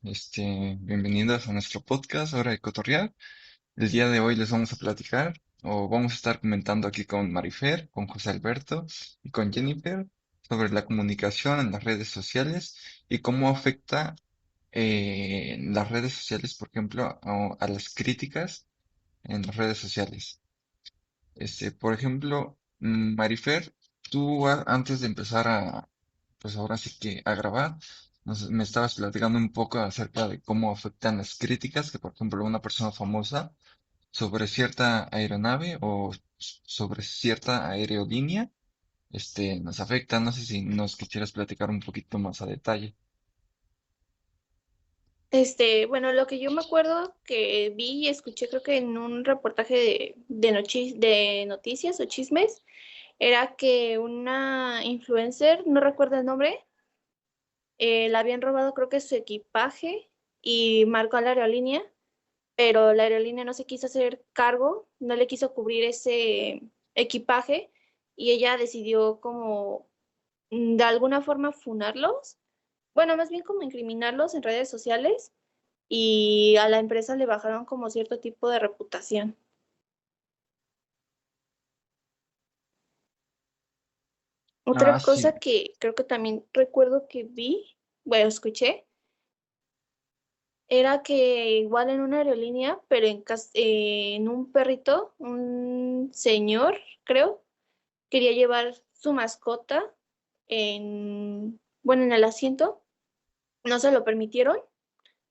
Bienvenidos a nuestro podcast Hora de Cotorrear. El día de hoy les vamos a platicar o vamos a estar comentando aquí con Marifer, con José Alberto y con Jennifer sobre la comunicación en las redes sociales y cómo afecta las redes sociales, por ejemplo, a las críticas en las redes sociales. Por ejemplo, Marifer, tú antes de empezar pues ahora sí que a grabar, me estabas platicando un poco acerca de cómo afectan las críticas que, por ejemplo, una persona famosa sobre cierta aeronave o sobre cierta aerolínea, nos afecta. No sé si nos quisieras platicar un poquito más a detalle. Bueno, lo que yo me acuerdo que vi y escuché, creo que en un reportaje de noticias o chismes, era que una influencer, no recuerdo el nombre, le habían robado creo que su equipaje y marcó a la aerolínea, pero la aerolínea no se quiso hacer cargo, no le quiso cubrir ese equipaje y ella decidió como de alguna forma funarlos, bueno, más bien como incriminarlos en redes sociales y a la empresa le bajaron como cierto tipo de reputación. Ah, Otra sí. cosa que creo que también recuerdo que vi, bueno, escuché, era que igual en una aerolínea, pero en un perrito, un señor, creo, quería llevar su mascota bueno, en el asiento, no se lo permitieron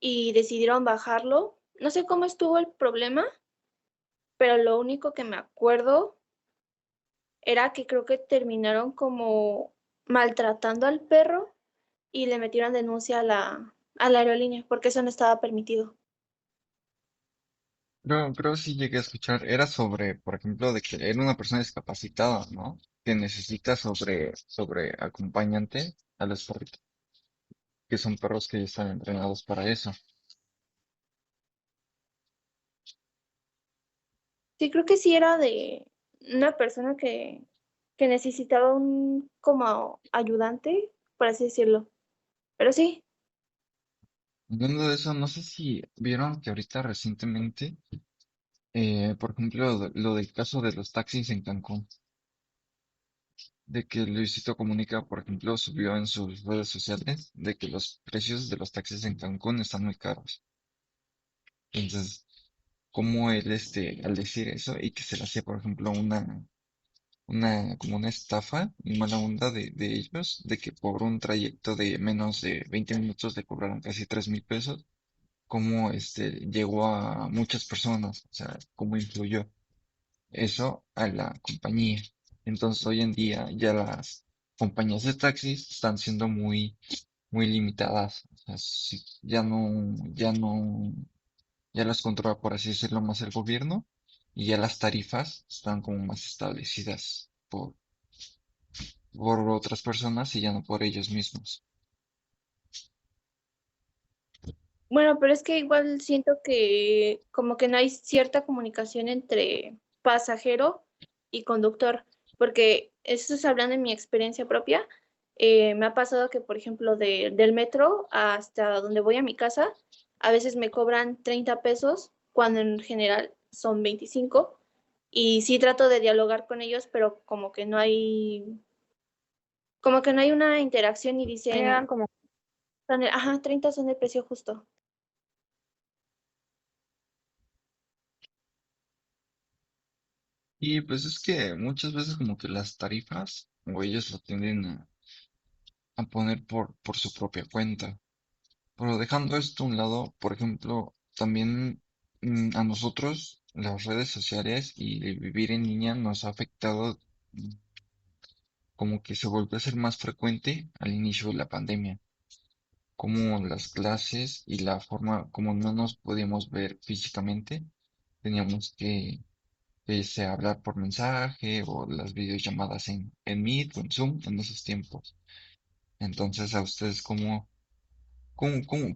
y decidieron bajarlo. No sé cómo estuvo el problema, pero lo único que me acuerdo era que creo que terminaron como maltratando al perro y le metieron denuncia a la aerolínea porque eso no estaba permitido. Creo sí llegué a escuchar. Era sobre, por ejemplo, de que era una persona discapacitada, ¿no? Que necesita sobre acompañante a los perritos, que son perros que ya están entrenados para eso. Sí, creo que sí era de una persona que necesitaba un como ayudante, por así decirlo. Pero sí, Hablando de eso, no sé si vieron que ahorita recientemente, por ejemplo, lo del caso de los taxis en Cancún, de que Luisito Comunica, por ejemplo, subió en sus redes sociales de que los precios de los taxis en Cancún están muy caros. Entonces, como él, al decir eso y que se le hacía, por ejemplo, como una estafa y mala onda de ellos, de que por un trayecto de menos de 20 minutos le cobraron casi 3,000 pesos, cómo llegó a muchas personas, o sea, cómo influyó eso a la compañía. Entonces hoy en día ya las compañías de taxis están siendo muy limitadas. O sea, ya las controla, por así decirlo, más el gobierno y ya las tarifas están como más establecidas por otras personas y ya no por ellos mismos. bueno, pero es que igual siento que como que no hay cierta comunicación entre pasajero y conductor, porque eso es hablando de mi experiencia propia. Me ha pasado que, por ejemplo, del metro hasta donde voy a mi casa, a veces me cobran 30 pesos, cuando en general son 25, y sí trato de dialogar con ellos, pero como que no hay una interacción y Eran dicen, como, ajá, 30 son el precio justo. Y pues es que muchas veces como que las tarifas o ellos lo tienden a poner por su propia cuenta. Pero dejando esto a un lado, por ejemplo, también a nosotros las redes sociales y el vivir en línea nos ha afectado, mm, como que se volvió a ser más frecuente al inicio de la pandemia, como las clases y la forma como no nos podíamos ver físicamente, teníamos que sea hablar por mensaje o las videollamadas en Meet o en Zoom en esos tiempos. Entonces, a ustedes,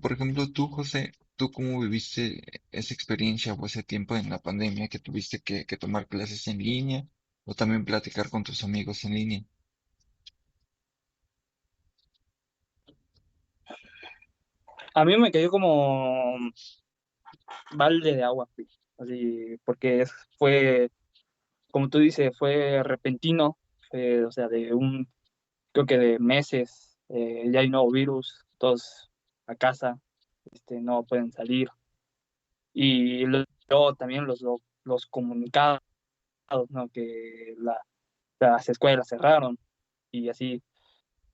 por ejemplo, tú, José, tú cómo viviste esa experiencia o ese tiempo en la pandemia que tuviste que tomar clases en línea o también platicar con tus amigos en línea? A mí me cayó como balde de agua, fría, así, porque fue, como tú dices, fue repentino, o sea, creo que de meses, ya hay nuevo virus, todos a casa, no pueden salir. Y luego también los comunicados, ¿no? Que las escuelas cerraron y así.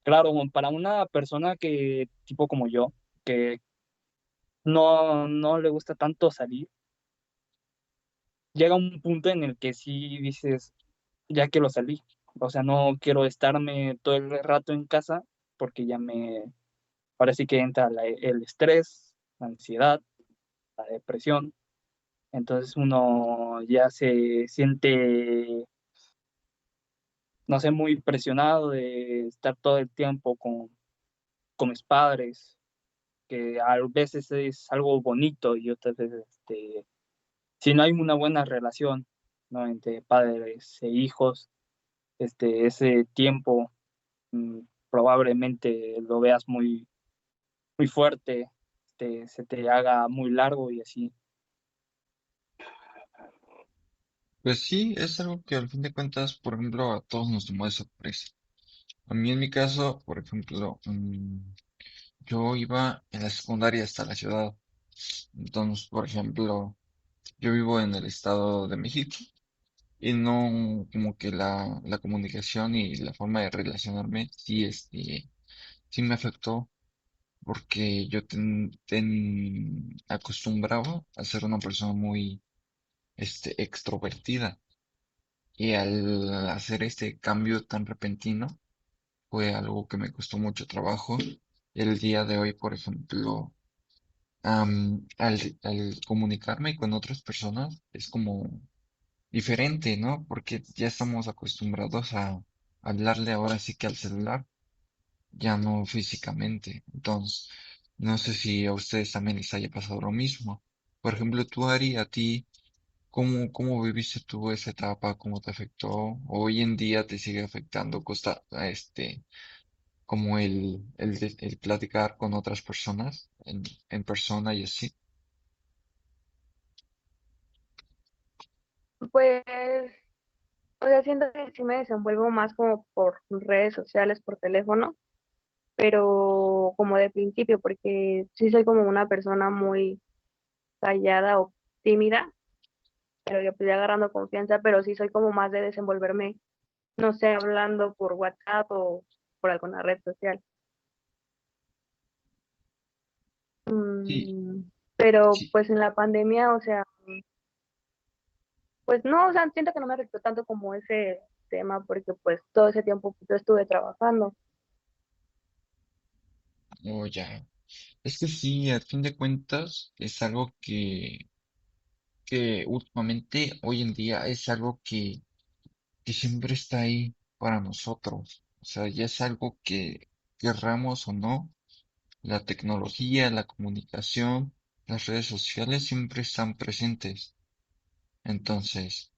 Claro, para una persona que, tipo como yo, que no le gusta tanto salir, llega un punto en el que sí dices, ya quiero salir. O sea, no quiero estarme todo el rato en casa porque ahora sí que entra el estrés, la ansiedad, la depresión. Entonces uno ya se siente, no sé, muy presionado de estar todo el tiempo con mis padres, que a veces es algo bonito y otras veces, si no hay una buena relación, ¿no? Entre padres e hijos, ese tiempo mm, probablemente lo veas muy, muy fuerte, se te haga muy largo y así. Pues sí, es algo que al fin de cuentas, por ejemplo, a todos nos tomó de sorpresa. A mí en mi caso, por ejemplo, yo iba en la secundaria hasta la ciudad. Entonces, por ejemplo, yo vivo en el Estado de México y no como que la comunicación y la forma de relacionarme sí, sí me afectó porque yo acostumbraba a ser una persona muy extrovertida y al hacer este cambio tan repentino fue algo que me costó mucho trabajo. El día de hoy, por ejemplo, al comunicarme con otras personas es como diferente, ¿no? Porque ya estamos acostumbrados a hablarle ahora sí que al celular, ya no físicamente. Entonces, no sé si a ustedes también les haya pasado lo mismo. Por ejemplo, tú, Ari, a ti, ¿cómo viviste tú esa etapa? ¿Cómo te afectó? ¿Hoy en día te sigue afectando como el platicar con otras personas en persona y así? Pues, o sea, siento que sí me desenvuelvo más como por redes sociales, por teléfono, pero como de principio, porque sí soy como una persona muy callada o tímida, pero yo pues ya agarrando confianza, pero sí soy como más de desenvolverme, no sé, hablando por WhatsApp o por alguna red social. Sí, Mm, pero sí. pues en la pandemia, o sea, pues no, o sea, siento que no me afectó tanto como ese tema, porque pues todo ese tiempo yo estuve trabajando. Oh, ya. Es que sí, a fin de cuentas, es algo que últimamente, hoy en día, es algo que siempre está ahí para nosotros. O sea, ya es algo que querramos o no, la tecnología, la comunicación, las redes sociales siempre están presentes. Entonces,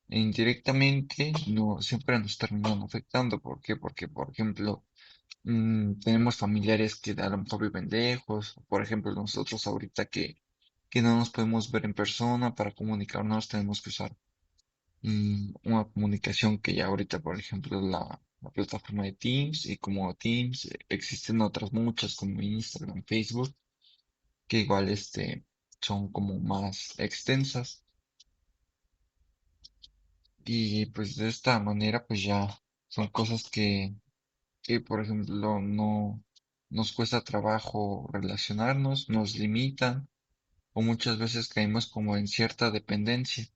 indirectamente, no, siempre nos terminan afectando. ¿Por qué? Porque, por ejemplo, tenemos familiares que a lo mejor viven lejos, por ejemplo, nosotros ahorita que no nos podemos ver en persona para comunicarnos, tenemos que usar una comunicación que ya ahorita, por ejemplo, es la plataforma de Teams y como Teams existen otras muchas como Instagram, Facebook, que igual son como más extensas y pues de esta manera pues ya son cosas que por ejemplo no nos cuesta trabajo relacionarnos, nos limitan o muchas veces caemos como en cierta dependencia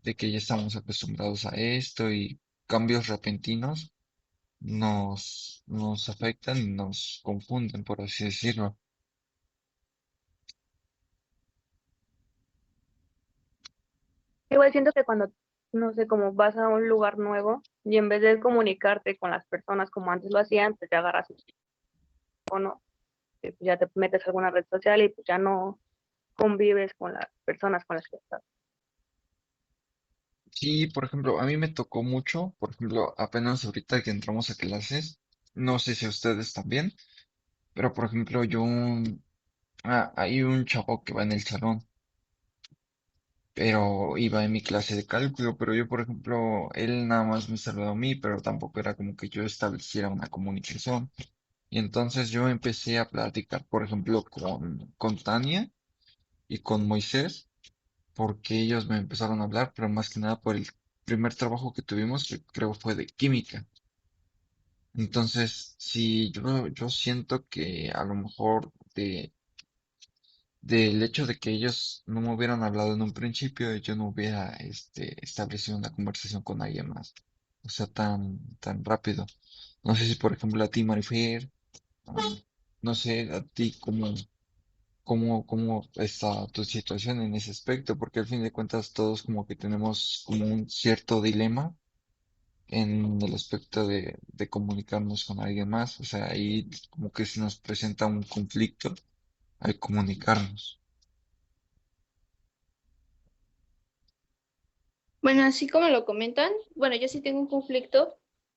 de que ya estamos acostumbrados a esto y cambios repentinos nos afectan y nos confunden, por así decirlo. Igual siento que cuando, no sé, como vas a un lugar nuevo y en vez de comunicarte con las personas como antes lo hacían, pues ya agarras el teléfono, ya te metes a alguna red social y pues ya no convives con las personas con las que estás. Sí, por ejemplo, a mí me tocó mucho, por ejemplo, apenas ahorita que entramos a clases, no sé si a ustedes también, Pero por ejemplo, hay un chavo que va en el salón, pero iba en mi clase de cálculo, pero yo, por ejemplo, él nada más me saludó a mí, pero tampoco era como que yo estableciera una comunicación. Y entonces yo empecé a platicar, por ejemplo, con Tania y con Moisés, porque ellos me empezaron a hablar, pero más que nada por el primer trabajo que tuvimos, que creo fue de química. Entonces, sí, yo siento que a lo mejor del hecho de que ellos no me hubieran hablado en un principio, yo no hubiera establecido una conversación con alguien más. O sea, tan rápido. No sé si, por ejemplo, a ti, Marifer, ah, no sé, a ti, cómo está tu situación en ese aspecto, porque al fin de cuentas todos como que tenemos como un cierto dilema en el aspecto de comunicarnos con alguien más. O sea, ahí como que se nos presenta un conflicto al comunicarnos. Bueno, así como lo comentan, bueno, yo sí tengo un conflicto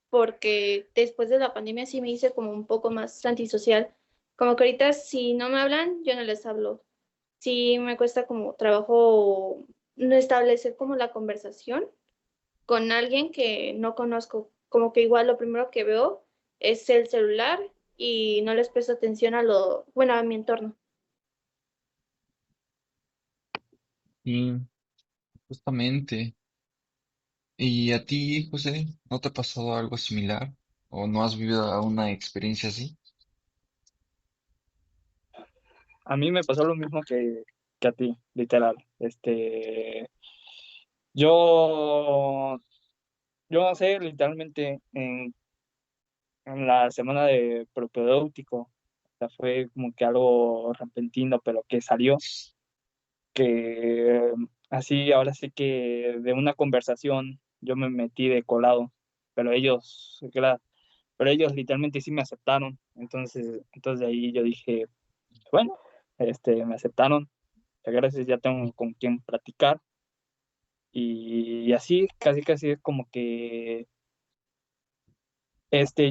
porque después de la pandemia sí me hice como un poco más antisocial. Como que ahorita si no me hablan, yo no les hablo. Sí me cuesta como trabajo no establecer como la conversación con alguien que no conozco. Como que igual lo primero que veo es el celular y no les presto atención a bueno, a mi entorno. Y justamente, ¿y a ti, José, no te ha pasado algo similar? ¿O no has vivido una experiencia así? A mí me pasó lo mismo que a ti, literal. Yo, yo no sé, literalmente en la semana de propedéutico, o sea, fue como que algo repentino, pero que salió, que así, ahora sí que de una conversación yo me metí de colado, pero ellos, claro, pero ellos literalmente sí me aceptaron. Entonces de ahí yo dije, bueno, me aceptaron, gracias, ya tengo con quien platicar. Y así, casi casi es como que,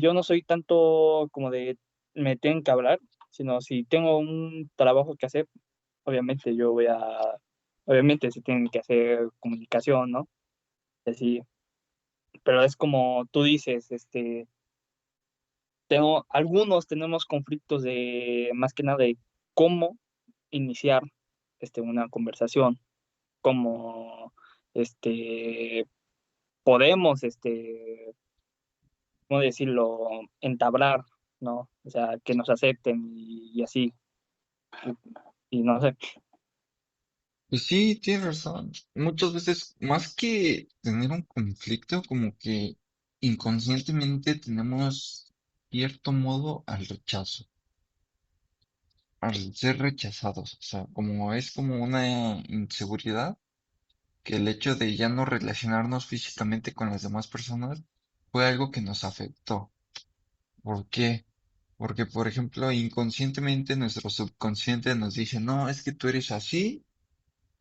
yo no soy tanto como de me tienen que hablar, sino si tengo un trabajo que hacer, obviamente obviamente se tienen que hacer comunicación, ¿no? Así, pero es como tú dices, algunos tenemos conflictos de, más que nada, de cómo iniciar, una conversación, cómo, podemos, ¿cómo decirlo?, entablar, ¿no? O sea, que nos acepten y así, y no sé. Pues sí, tienes razón. Muchas veces, más que tener un conflicto, como que inconscientemente tenemos cierto modo al rechazo, al ser rechazados. O sea, como es como una inseguridad, que el hecho de ya no relacionarnos físicamente con las demás personas fue algo que nos afectó. ¿Por qué? Porque, por ejemplo, inconscientemente nuestro subconsciente nos dice, no, es que tú eres así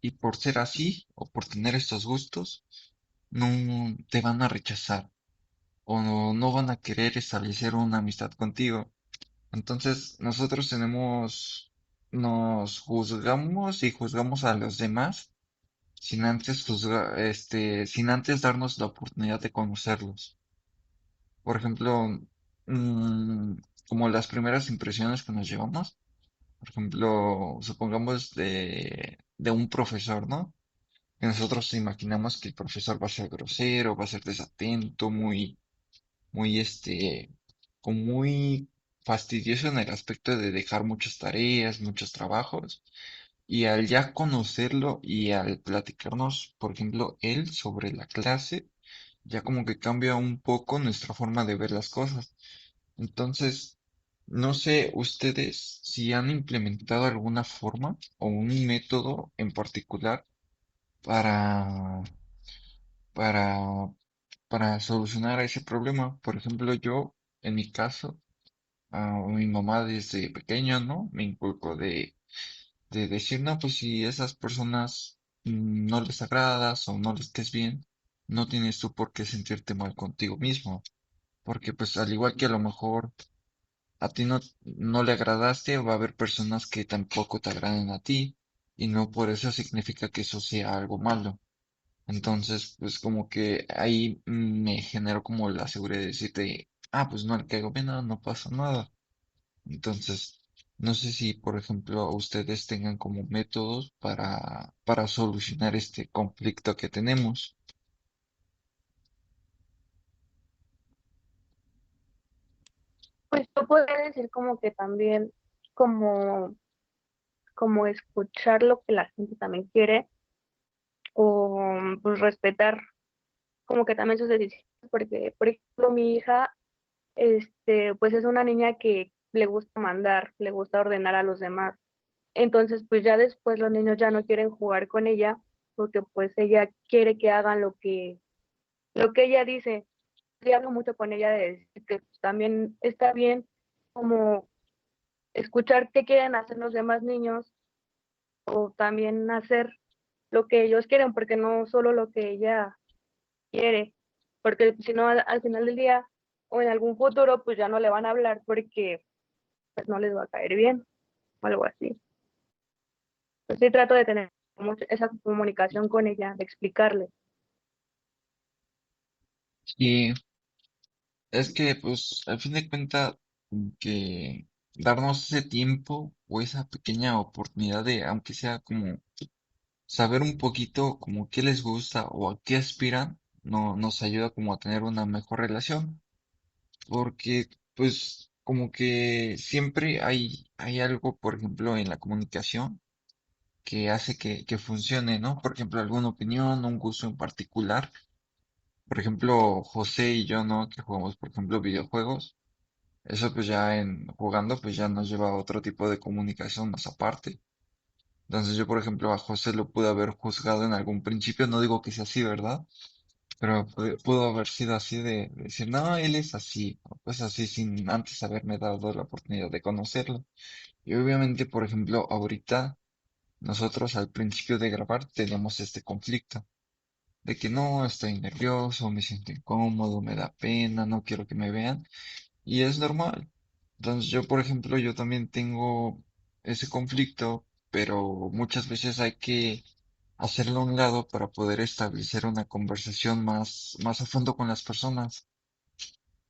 y por ser así o por tener estos gustos, no te van a rechazar o no van a querer establecer una amistad contigo. Entonces, nosotros nos juzgamos y juzgamos a los demás sin antes darnos la oportunidad de conocerlos. Por ejemplo, mm, como las primeras impresiones que nos llevamos, por ejemplo, supongamos de un profesor, ¿no? Que nosotros imaginamos que el profesor va a ser grosero, va a ser desatento, muy, como muy fastidioso en el aspecto de dejar muchas tareas, muchos trabajos. Y al ya conocerlo y al platicarnos, por ejemplo, él sobre la clase, ya como que cambia un poco nuestra forma de ver las cosas. Entonces, no sé ustedes si han implementado alguna forma o un método en particular para, para, para solucionar ese problema. Por ejemplo, yo, en mi caso, a mi mamá desde pequeño, ¿no? Me inculcó de decir, no, pues si esas personas no les agradas o no les caes bien, no tienes tú por qué sentirte mal contigo mismo. Porque pues al igual que a lo mejor a ti no le agradaste, va a haber personas que tampoco te agraden a ti, y no por eso significa que eso sea algo malo. Entonces, pues como que ahí me generó como la seguridad de decirte, ah, pues no le caigo bien, no pasa nada. Entonces, no sé si, por ejemplo, ustedes tengan como métodos para solucionar este conflicto que tenemos. Pues yo podría decir como que también, como, como escuchar lo que la gente también quiere, o pues respetar como que también sus decisiones, porque por ejemplo mi hija, pues es una niña que le gusta mandar, le gusta ordenar a los demás. Entonces, pues ya después los niños ya no quieren jugar con ella porque pues ella quiere que hagan lo que ella dice. Y hablo mucho con ella de decir que pues, también está bien como escuchar qué quieren hacer los demás niños o también hacer lo que ellos quieren, porque no solo lo que ella quiere, porque si no al final del día o en algún futuro pues ya no le van a hablar porque pues no les va a caer bien o algo así. Entonces sí trato de tener mucho esa comunicación con ella, de explicarle. Y es que, pues, al fin de cuentas, que darnos ese tiempo o esa pequeña oportunidad de, aunque sea como saber un poquito como qué les gusta o a qué aspiran, no, nos ayuda como a tener una mejor relación. Porque, pues, como que siempre hay algo, por ejemplo, en la comunicación que hace que funcione, ¿no? Por ejemplo, alguna opinión, un gusto en particular. Por ejemplo, José y yo, ¿no? Que jugamos, por ejemplo, videojuegos. Eso pues ya en jugando, pues ya nos lleva a otro tipo de comunicación más aparte. Entonces yo, por ejemplo, a José lo pude haber juzgado en algún principio, no digo que sea así, ¿verdad? Pero pudo haber sido así de decir, no, él es así, o pues así sin antes haberme dado la oportunidad de conocerlo. Y obviamente, por ejemplo, ahorita nosotros al principio de grabar tenemos este conflicto de que no, estoy nervioso, me siento incómodo, me da pena, no quiero que me vean. Y es normal. Entonces yo, por ejemplo, yo también tengo ese conflicto, pero muchas veces hay que hacerlo a un lado para poder establecer una conversación más a fondo con las personas.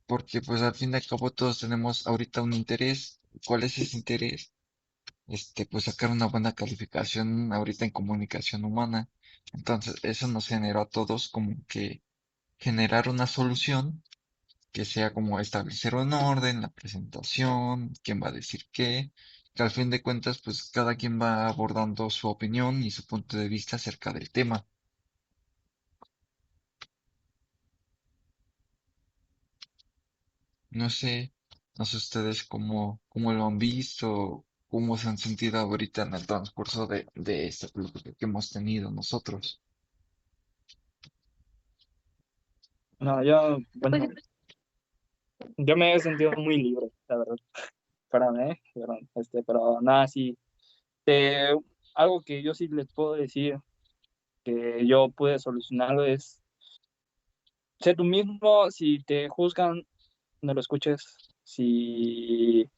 Porque pues al fin y al cabo todos tenemos ahorita un interés. ¿Cuál es ese interés? Pues sacar una buena calificación ahorita en comunicación humana. Entonces eso nos generó a todos como que generar una solución que sea como establecer un orden, la presentación, quién va a decir qué, que al fin de cuentas, pues cada quien va abordando su opinión y su punto de vista acerca del tema. No sé, no sé ustedes cómo lo han visto, cómo se han sentido ahorita en el transcurso de esta plática que hemos tenido nosotros. No, yo, Pues bueno, yo me he sentido muy libre, la verdad, para mí, pero nada, sí, eh, algo que yo sí les puedo decir que yo pude solucionarlo es ser tú mismo. Si te juzgan, no lo escuches. Si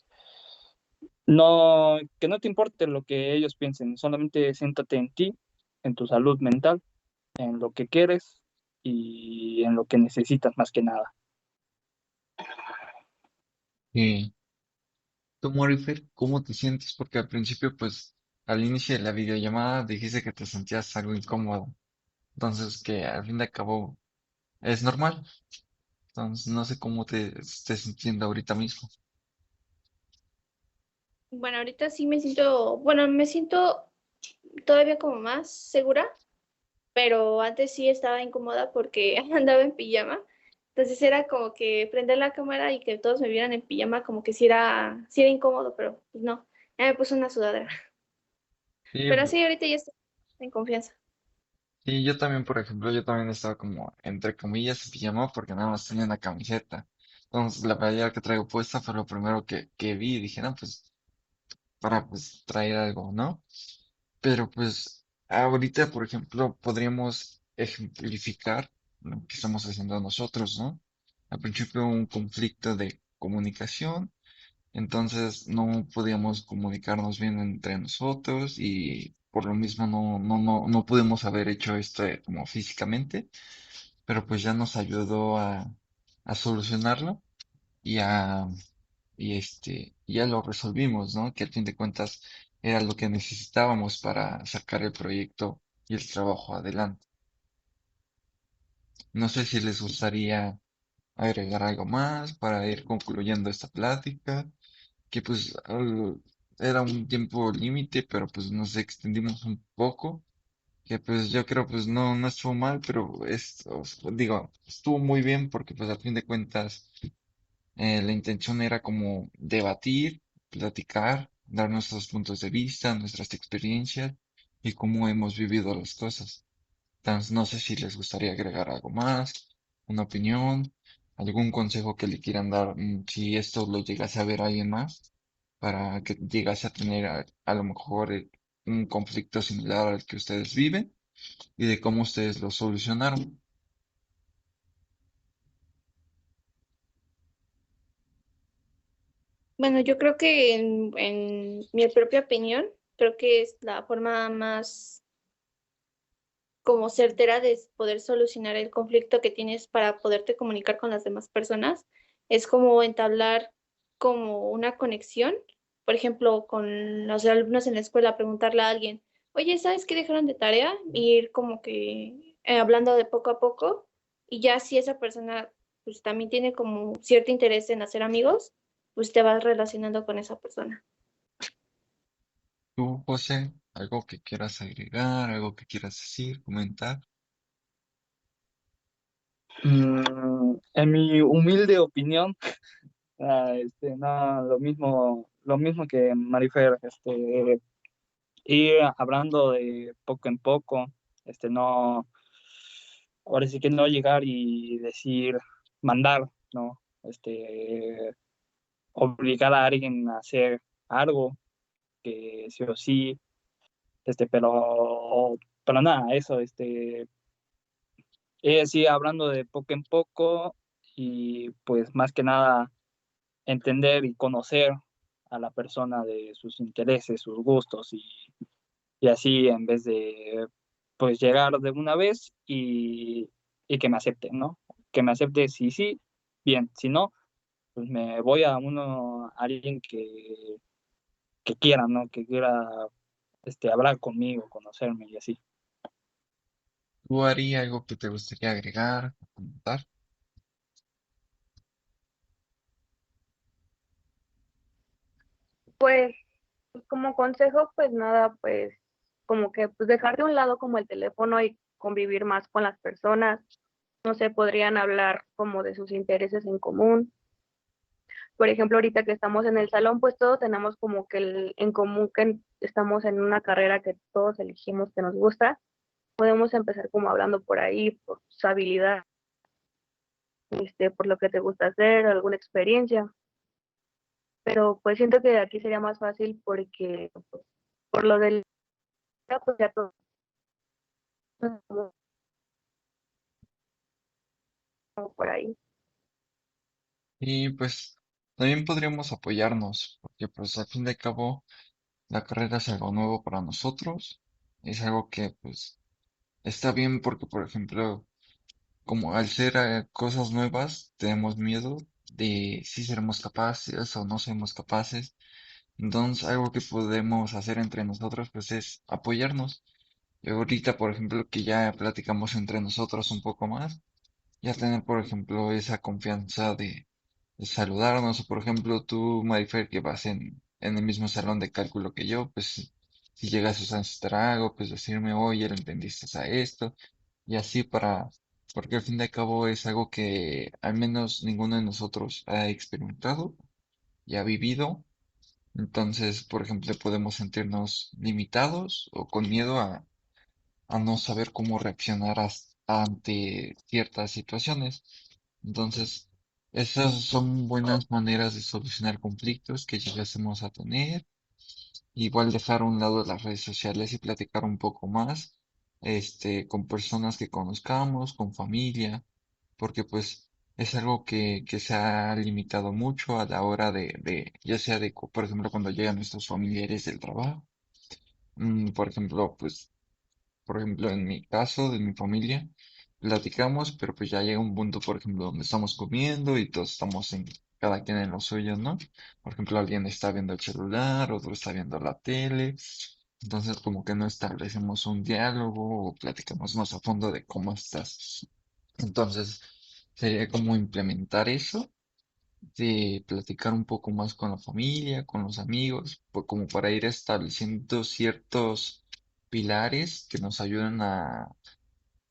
no, que no te importe lo que ellos piensen, solamente siéntate en ti, en tu salud mental, en lo que quieres y en lo que necesitas más que nada. Y tú, Morifer, ¿cómo te sientes? Porque al principio, pues, al inicio de la videollamada dijiste que te sentías algo incómodo. Entonces, que al fin de cabo es normal. Entonces, no sé cómo te estés sintiendo ahorita mismo. Bueno, ahorita sí me siento, bueno, me siento todavía como más segura, pero antes sí estaba incómoda porque andaba en pijama. Entonces era como que prender la cámara y que todos me vieran en pijama, como que sí era incómodo, pero pues no, ya me puse una sudadera. Sí, Pero sí, ahorita ya estoy en confianza. sí, yo también, por ejemplo, yo también estaba como, entre comillas, en pijama porque nada más tenía una camiseta. Entonces, la playera que traigo puesta fue lo primero que vi y dije, no, pues, para, pues, traer algo, ¿no? Pero, pues, ahorita, por ejemplo, podríamos ejemplificar lo que estamos haciendo nosotros, ¿no? Al principio un conflicto de comunicación. Entonces no podíamos comunicarnos bien entre nosotros y por lo mismo no pudimos haber hecho esto como físicamente, pero pues ya nos ayudó a solucionarlo y ya lo resolvimos, ¿no? Que al fin de cuentas era lo que necesitábamos para sacar el proyecto y el trabajo adelante. No sé si les gustaría agregar algo más para ir concluyendo esta plática, que pues era un tiempo límite, pero pues nos extendimos un poco, que pues yo creo pues no estuvo mal, pero digo, estuvo muy bien porque pues al fin de cuentas la intención era como debatir, platicar, dar nuestros puntos de vista, nuestras experiencias y cómo hemos vivido las cosas. Entonces, no sé si les gustaría agregar algo más, una opinión, algún consejo que le quieran dar, si esto lo llegase a ver alguien más, para que llegase a tener a lo mejor un conflicto similar al que ustedes viven y de cómo ustedes lo solucionaron. Bueno, yo creo que en mi propia opinión, creo que es la forma más como certera de poder solucionar el conflicto que tienes para poderte comunicar con las demás personas. Es como entablar como una conexión, por ejemplo, con los alumnos en la escuela, preguntarle a alguien, oye, ¿sabes qué dejaron de tarea? Y ir como que hablando de poco a poco y ya si esa persona pues también tiene como cierto interés en hacer amigos, pues te vas relacionando con esa persona. Tú, José, algo que quieras agregar, algo que quieras decir, comentar. En mi humilde opinión, no, lo mismo que Marifer, ir hablando de poco en poco, no, ahora sí que no llegar y decir, mandar, ¿no? Obligar a alguien a hacer algo que sí o sí, pero nada, eso, sí, hablando de poco en poco y pues más que nada entender y conocer a la persona de sus intereses, sus gustos y así en vez de pues llegar de una vez y que me acepte, ¿no? Que me acepte si sí, bien, si no, pues me voy a alguien que quiera, ¿no? Que quiera hablar conmigo, conocerme y así. ¿Tú harías algo que te gustaría agregar, comentar? Pues como consejo, pues nada, pues como que pues dejar de un lado como el teléfono y convivir más con las personas. No sé, podrían hablar como de sus intereses en común. Por ejemplo, ahorita que estamos en el salón, pues todos tenemos como que en común que estamos en una carrera que todos elegimos que nos gusta. Podemos empezar como hablando por ahí, por sus habilidades, por lo que te gusta hacer, alguna experiencia. Pero pues siento que aquí sería más fácil porque pues, por lo del pues ya todo como por ahí. Y pues también podríamos apoyarnos, porque pues al fin de cabo la carrera es algo nuevo para nosotros, es algo que pues está bien porque por ejemplo, como al ser cosas nuevas, tenemos miedo de si seremos capaces o no seremos capaces. Entonces, algo que podemos hacer entre nosotros pues es apoyarnos. Y ahorita, por ejemplo, que ya platicamos entre nosotros un poco más, ya tener, por ejemplo, esa confianza de saludarnos, o por ejemplo, tú, Marifer, que vas en el mismo salón de cálculo que yo, pues si llegas a necesitar algo, pues decirme, oye, ¿le entendiste a esto? Y así porque al fin de cabo es algo que al menos ninguno de nosotros ha experimentado y ha vivido. Entonces, por ejemplo, podemos sentirnos limitados o con miedo a no saber cómo reaccionar ante ciertas situaciones. Entonces, esas son buenas maneras de solucionar conflictos que llegásemos a tener. Igual dejar a un lado las redes sociales y platicar un poco más, con personas que conozcamos, con familia, porque pues es algo que se ha limitado mucho a la hora ya sea por ejemplo, cuando llegan nuestros familiares del trabajo. Por ejemplo, pues por ejemplo, en mi caso, de mi familia, platicamos, pero pues ya llega un punto, por ejemplo, donde estamos comiendo y todos estamos cada quien en lo suyo, ¿no? Por ejemplo, alguien está viendo el celular, otro está viendo la tele. Entonces, como que no establecemos un diálogo o platicamos más a fondo de cómo estás. Entonces, sería como implementar eso, de platicar un poco más con la familia, con los amigos, como para ir estableciendo ciertos pilares que nos ayuden a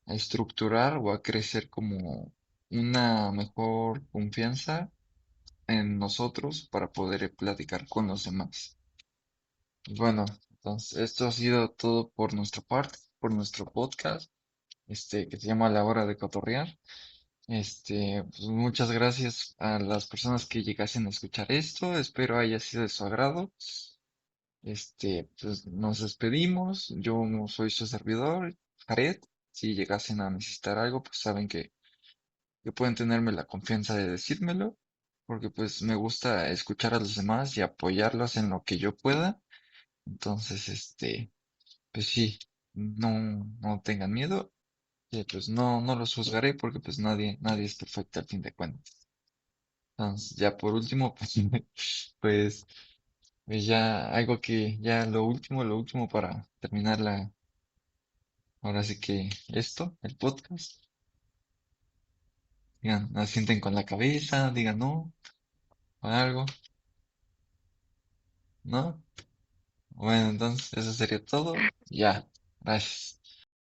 estructurar o a crecer como una mejor confianza en nosotros para poder platicar con los demás. Bueno, entonces esto ha sido todo por nuestra parte, por nuestro podcast, que se llama La Hora de Cotorrear. Pues muchas gracias a las personas que llegasen a escuchar esto. Espero haya sido de su agrado. Pues nos despedimos. Yo soy su servidor, Jared. Si llegasen a necesitar algo, pues saben que pueden tenerme la confianza de decírmelo, porque pues me gusta escuchar a los demás y apoyarlos en lo que yo pueda. Entonces, pues sí, no tengan miedo. Pues no los juzgaré porque pues nadie es perfecto al fin de cuentas. Entonces, ya por último, pues, pues ya algo ya lo último para terminar ahora sí que el podcast, digan, asienten con la cabeza, digan no, o algo, ¿no? Bueno, entonces eso sería todo. Ya, gracias.